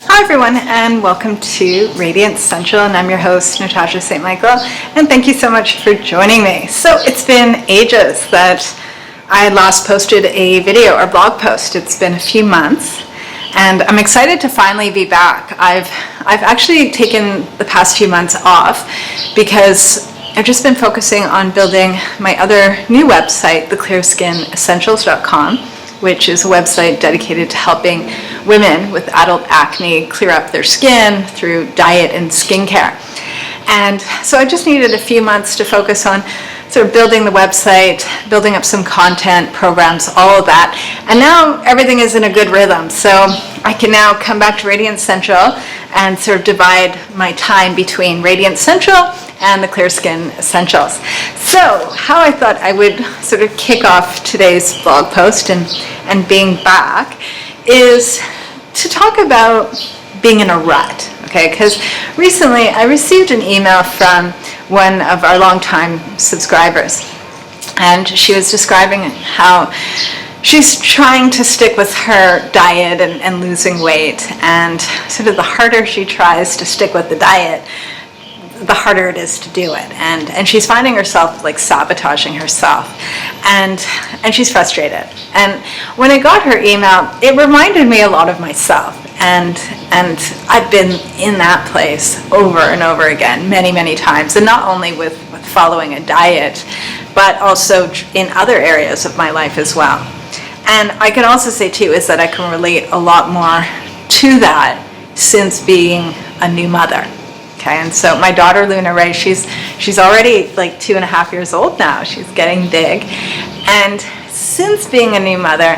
Hi everyone, and welcome to Radiant Central, and I'm your host, Natasha St. Michael, and thank you so much for joining me. So it's been ages that I last posted a video or blog post. It's been a few months, and I'm excited to finally be back. I've actually taken the past few months off because I've just been focusing on building my other new website, theclearskinessentials.com, which is a website dedicated to helping women with adult acne clear up their skin through diet and skincare. And so I just needed a few months to focus on sort of building the website, building up some content, programs, all of that. And now everything is in a good rhythm. So I can now come back to Radiant Central and sort of divide my time between Radiant Central and the Clear Skin Essentials. So how I thought I would sort of kick off today's blog post and being back is to talk about being in a rut, okay? Because recently I received an email from one of our longtime subscribers, and she was describing how she's trying to stick with her diet and losing weight, and sort of the harder she tries to stick with the diet, the harder it is to do it, and she's finding herself like sabotaging herself, and she's frustrated. And when I got her email, it reminded me a lot of myself, and I've been in that place over and over again many times, and not only with following a diet, but also in other areas of my life as well. And I can also say too is that I can relate a lot more to that since being a new mother. Okay, and so my daughter Luna Ray, she's already like 2.5 years old now. She's getting big, and since being a new mother,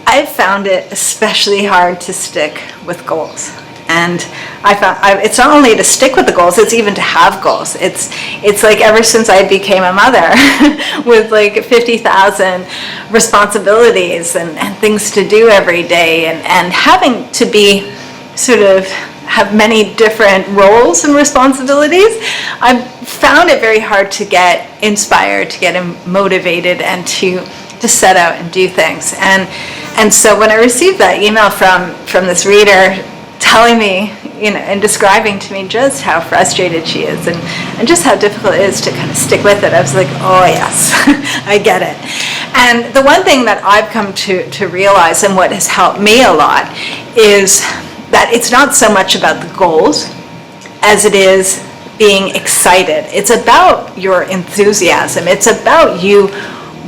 I've found it especially hard to stick with goals. And I found it's not only to stick with the goals; it's even to have goals. It's like ever since I became a mother, with like 50,000 responsibilities and things to do every day, and having to be sort of have many different roles and responsibilities, I've found it very hard to get inspired, to get motivated, and to set out and do things. And so when I received that email from this reader telling me, and describing to me just how frustrated she is and just how difficult it is to kind of stick with it, I was like, oh yes, I get it. And the one thing that I've come to realize, and what has helped me a lot, is that it's not so much about the goals as it is being excited. It's about your enthusiasm. It's about you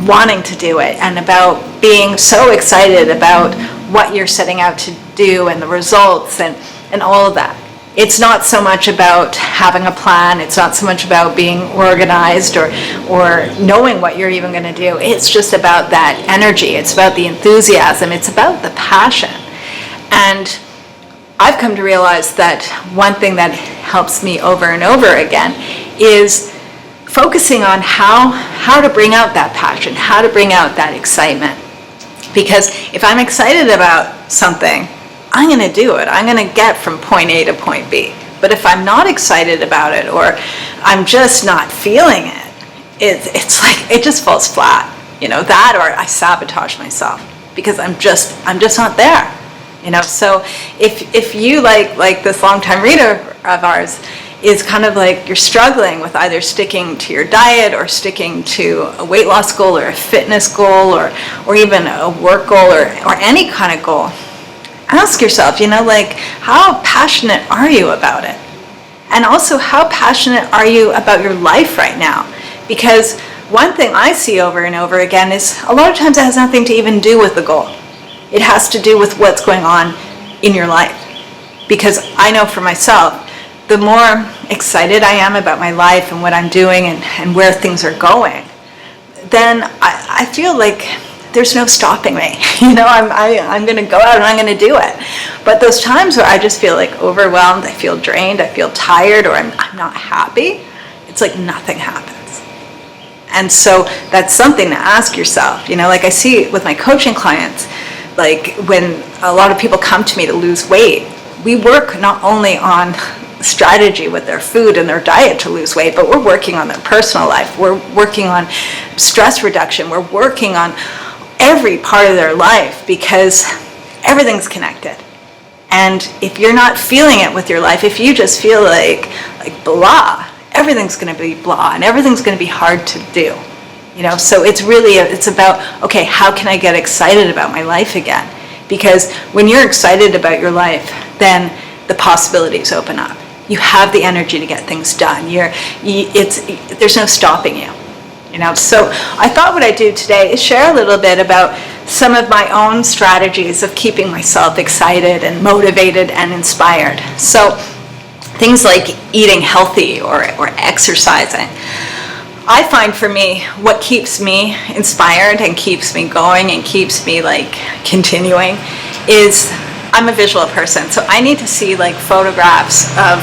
wanting to do it, and about being so excited about what you're setting out to do and the results and all of that. It's not so much about having a plan. It's not so much about being organized or knowing what you're even going to do. It's just about that energy. It's about the enthusiasm. It's about the passion. And I've come to realize that one thing that helps me over and over again is focusing on how to bring out that passion, how to bring out that excitement. Because if I'm excited about something, I'm going to do it. I'm going to get from point A to point B. But if I'm not excited about it, or I'm just not feeling it, it's like it just falls flat. That, or I sabotage myself because I'm just not there. So if you like this longtime reader of ours is kind of like you're struggling with either sticking to your diet or sticking to a weight loss goal or a fitness goal or even a work goal or any kind of goal, ask yourself, how passionate are you about it? And also, how passionate are you about your life right now? Because one thing I see over and over again is a lot of times it has nothing to even do with the goal. It has to do with what's going on in your life. Because I know for myself, the more excited I am about my life and what I'm doing and where things are going, then I feel like there's no stopping me. I'm going to go out and I'm going to do it. But those times where I just feel like overwhelmed, I feel drained, I feel tired, or I'm not happy, it's like nothing happens. And so that's something to ask yourself. Like I see with my coaching clients, like when a lot of people come to me to lose weight, we work not only on strategy with their food and their diet to lose weight, but we're working on their personal life. We're working on stress reduction. We're working on every part of their life because everything's connected. And if you're not feeling it with your life, if you just feel like blah, everything's going to be blah and everything's going to be hard to do. So it's about, okay, how can I get excited about my life again? Because when you're excited about your life, then the possibilities open up. You have the energy to get things done. There's no stopping you. So I thought what I'd do today is share a little bit about some of my own strategies of keeping myself excited and motivated and inspired. So things like eating healthy or exercising. I find for me, what keeps me inspired and keeps me going and keeps me continuing is I'm a visual person. So I need to see photographs of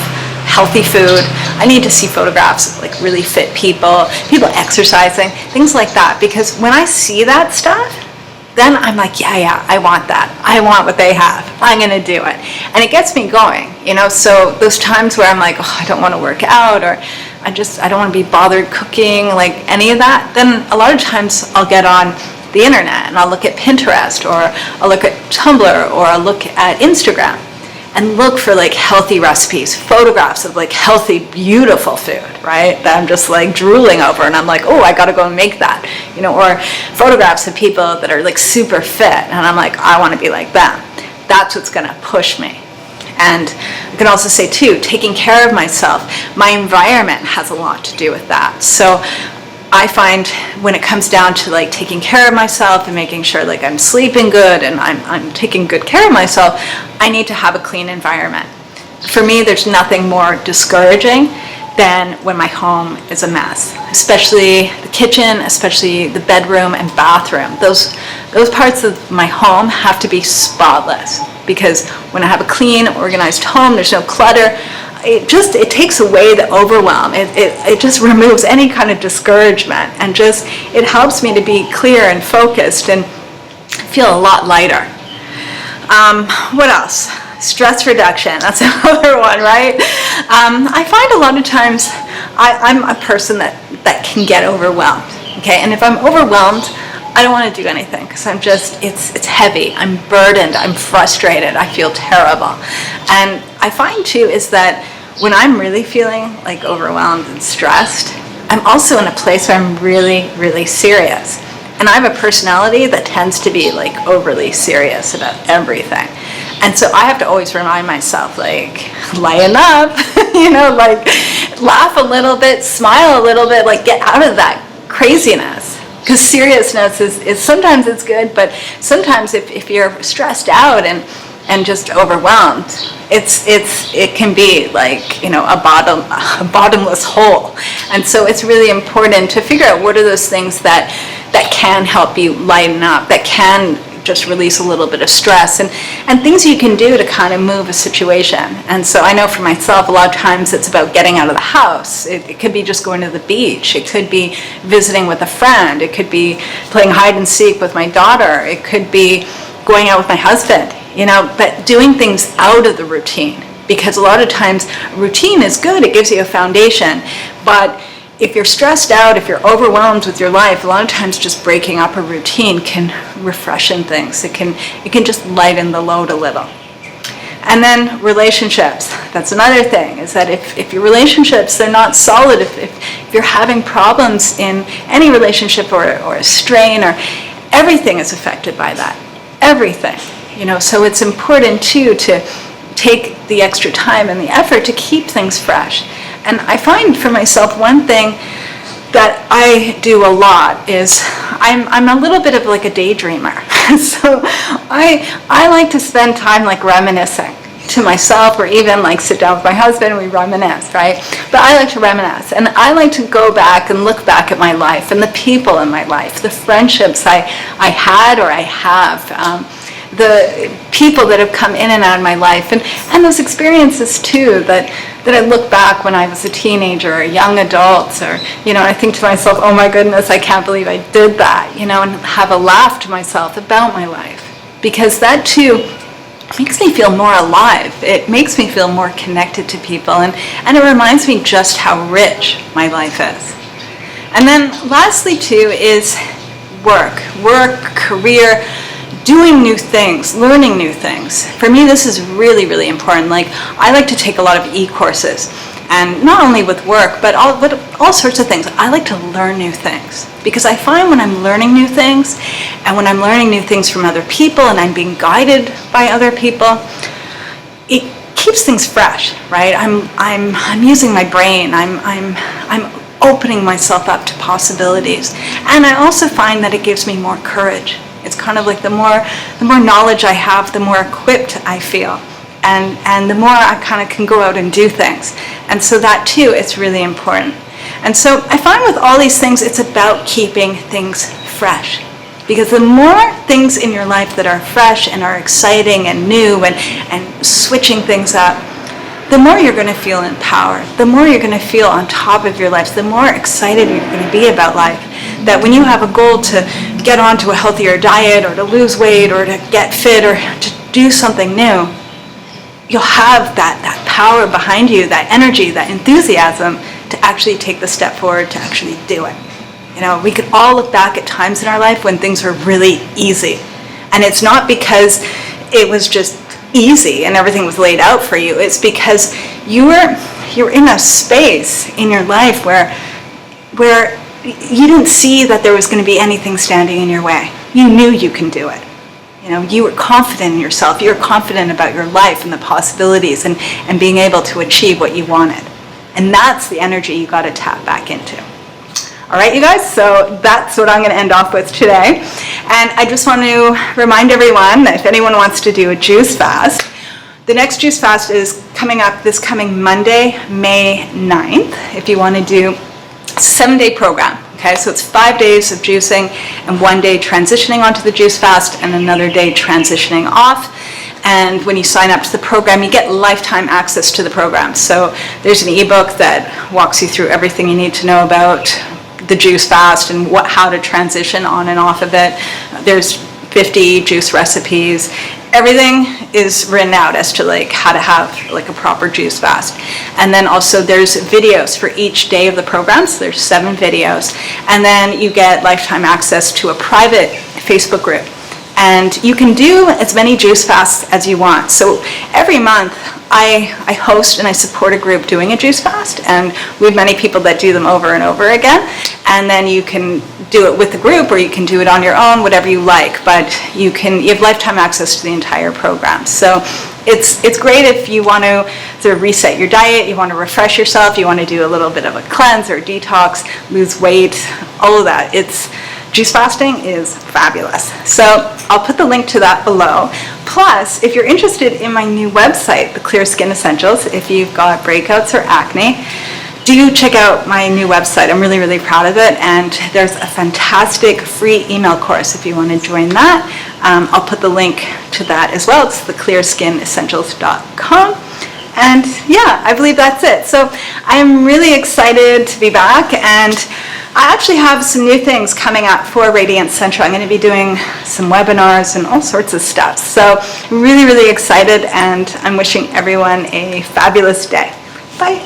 healthy food. I need to see photographs of really fit people exercising, things like that. Because when I see that stuff, then I'm like, yeah, I want that. I want what they have. I'm going to do it. And it gets me going, So those times where I'm like, oh, I don't want to work out, or I don't want to be bothered cooking, any of that, then a lot of times I'll get on the internet and I'll look at Pinterest, or I'll look at Tumblr, or I'll look at Instagram and look for healthy recipes, photographs of healthy, beautiful food, right? That I'm just drooling over, and I'm like, oh, I gotta go and make that, or photographs of people that are super fit, and I'm like, I wanna be like them. That's what's gonna push me. And I can also say too, taking care of myself, my environment has a lot to do with that. So I find when it comes down to taking care of myself and making sure I'm sleeping good and I'm taking good care of myself, I need to have a clean environment. For me, there's nothing more discouraging than when my home is a mess, especially the kitchen, especially the bedroom and bathroom. Those parts of my home have to be spotless, because when I have a clean, organized home, there's no clutter. It takes away the overwhelm. It just removes any kind of discouragement, and it helps me to be clear and focused and feel a lot lighter. What else? Stress reduction, that's another one, right? I find a lot of times I'm a person that can get overwhelmed, okay? And if I'm overwhelmed, I don't want to do anything, because it's heavy, I'm burdened, I'm frustrated, I feel terrible. And I find too is that when I'm really feeling overwhelmed and stressed, I'm also in a place where I'm really, really serious. And I have a personality that tends to be overly serious about everything. And so I have to always remind myself, lighten up, laugh a little bit, smile a little bit, get out of that craziness. Because seriousness is sometimes it's good, but sometimes if you're stressed out and just overwhelmed, it can be a bottomless hole. And so it's really important to figure out what are those things that can help you lighten up, that can just release a little bit of stress, and things you can do to kind of move a situation. And so I know for myself, a lot of times it's about getting out of the house. It could be just going to the beach. It could be visiting with a friend. It could be playing hide and seek with my daughter. It could be going out with my husband, but doing things out of the routine. Because a lot of times routine is good, it gives you a foundation, but if you're stressed out, if you're overwhelmed with your life, a lot of times just breaking up a routine can refreshen things. It can just lighten the load a little. And then relationships. That's another thing, is that if your relationships, they're not solid, if you're having problems in any relationship or a strain, or everything is affected by that. Everything. So it's important too to take the extra time and the effort to keep things fresh. And I find for myself, one thing that I do a lot is I'm a little bit of a daydreamer. So I like to spend time reminiscing to myself, or even sit down with my husband and we reminisce, right? But I like to reminisce, and I like to go back and look back at my life and the people in my life, the friendships I had or I have, the people that have come in and out of my life, and those experiences too that I look back when I was a teenager or a young adult, or I think to myself, oh my goodness, I can't believe I did that, and have a laugh to myself about my life, because that too makes me feel more alive. It makes me feel more connected to people, and it reminds me just how rich my life is. And then lastly too is work, career, doing new things, learning new things. For me, this is really, really important. Like, I like to take a lot of e-courses, and not only with work, but all sorts of things. I like to learn new things, because I find when I'm learning new things, and when I'm learning new things from other people, and I'm being guided by other people, it keeps things fresh, right? I'm using my brain. I'm opening myself up to possibilities, and I also find that it gives me more courage. It's kind of like the more knowledge I have, the more equipped I feel, and the more I kind of can go out and do things. And so that too, it's really important. And so I find with all these things, it's about keeping things fresh. Because the more things in your life that are fresh and are exciting and new and switching things up, the more you're going to feel empowered, the more you're going to feel on top of your life, the more excited you're going to be about life. That when you have a goal to get onto a healthier diet, or to lose weight, or to get fit, or to do something new, you'll have that power behind you, that energy, that enthusiasm to actually take the step forward, to actually do it. You know, we could all look back at times in our life when things were really easy. And it's not because it was just easy and everything was laid out for you. It's because you're in a space in your life where you didn't see that there was going to be anything standing in your way. You knew you can do it. You know, you were confident in yourself. You were confident about your life and the possibilities and being able to achieve what you wanted. And that's the energy you got to tap back into. All right, you guys, so that's what I'm going to end off with today. And I just want to remind everyone that if anyone wants to do a juice fast, the next juice fast is coming up this coming Monday, May 9th, if you want to do a 7-day program. Okay, so it's 5 days of juicing and 1 day transitioning onto the juice fast and another day transitioning off. And when you sign up to the program, you get lifetime access to the program. So there's an ebook that walks you through everything you need to know about the juice fast and how to transition on and off of it. There's 50 juice recipes. Everything is written out as to like how to have like a proper juice fast. And then also there's videos for each day of the program. So there's 7 videos. And then you get lifetime access to a private Facebook group. And you can do as many juice fasts as you want. So every month I host and I support a group doing a juice fast, and we have many people that do them over and over again. And then you can do it with the group, or you can do it on your own, whatever you like. But you have lifetime access to the entire program. So it's great if you want to sort of reset your diet, you want to refresh yourself, you want to do a little bit of a cleanse or detox, lose weight, all of that. Juice fasting is fabulous. So I'll put the link to that below. Plus, if you're interested in my new website, The Clear Skin Essentials, if you've got breakouts or acne, do check out my new website. I'm really, really proud of it. And there's a fantastic free email course if you want to join that. I'll put the link to that as well. It's theclearskinessentials.com. And yeah, I believe that's it. So I'm really excited to be back, and I actually have some new things coming up for Radiance Central. I'm going to be doing some webinars and all sorts of stuff. So really, really excited, and I'm wishing everyone a fabulous day. Bye.